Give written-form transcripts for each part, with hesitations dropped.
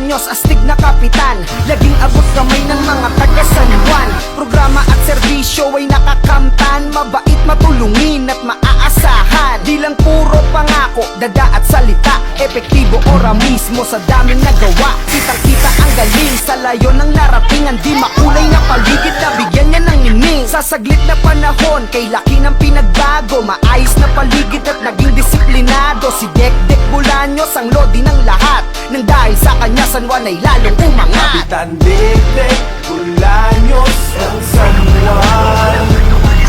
Bulaños, astig na kapitan, laging abot kamay ng mga taga San Juan. Programa at serbisyo ay nakakamtan, mabait, matulungin at maaasahan. Di lang puro pangako, dada at salita, epektibo ora mismo sa daming nagawa. Kitang-kita ang galing sa layo ng naratingan, di makulay na paligid na bigyan niya ng nining. Sa saglit na panahon, kay laki ng pinagbago, maayos na paligid at naging disiplinado. Si Dekdek Bulaños ang lodi ng lahat, nang dahil sa kanya San Juan ay lalong umangat. Kapitan Dekdek Bulaños ng San Juan,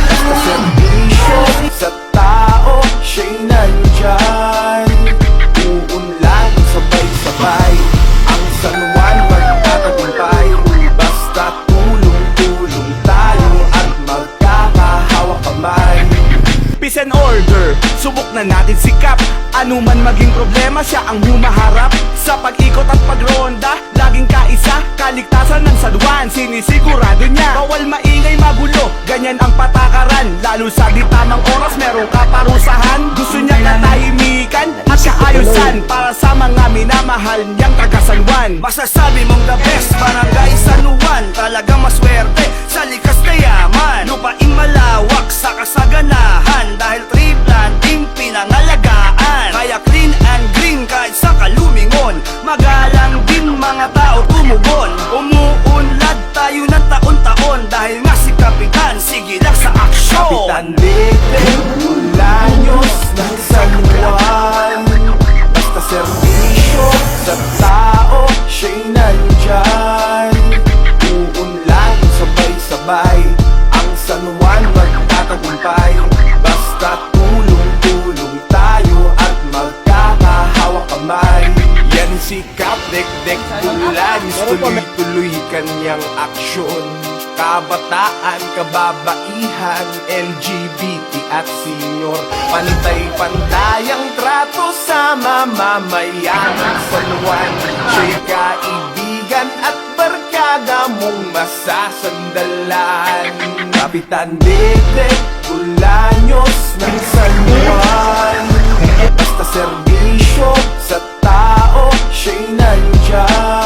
basta serbisyo sa tao, siya'y nandyan. Uunlad sabay-sabay, ang San Juan magtatagumpay. Basta tulong-tulong tayo at magkakahawak kamay. Peace and order, subok na natin sikap. Ano man maging problema, siya ang humaharap. Sa pag-ikot at pagronda, laging kaisa. Kaligtasan ng San Juan, sinisigurado niya. Bawal maingay, magulo, ganyan ang patakaran. Lalo sa di tamang oras, merong kaparusahan. Gusto niya katahimikan at kaayusan, para sa mga minamahal niyang taga San Juan. Masasabi mong the best, barangay San Juan. Talagang maswerte sa likas na yaman. Lupaing malawak sa kasaganahan, dahil tree planting pinangalagaan. Kaya clean and green kahit sa kalumingon. Magalang din mga tao tumugon. Umuunlad tayo ng taon-taon, dahil nga si Kapitan, sige lang sa aksyon. Kapitan Dekdek Bulaños ng San Juan, basta serbisyo sa tao, siya'y nandyan. Uunlad sabay-sabay, ang San Juan magtatagumpay. Basta tulong-tulong tayo at magkakahawak kamay. Yan si Kap Dekdek Bulaños, tuloy-tuloy kanyang aksyon. Kabataan, kababaihan, LGBT at senior, pantay-pantay ang trato sa mamamayan ng San Juan. Siya'y kaibigan at barkada mong masasandalan. Kapitan Dekdek Bulaños ng San Juan, basta serbisyo sa tao, siya'y nandyan.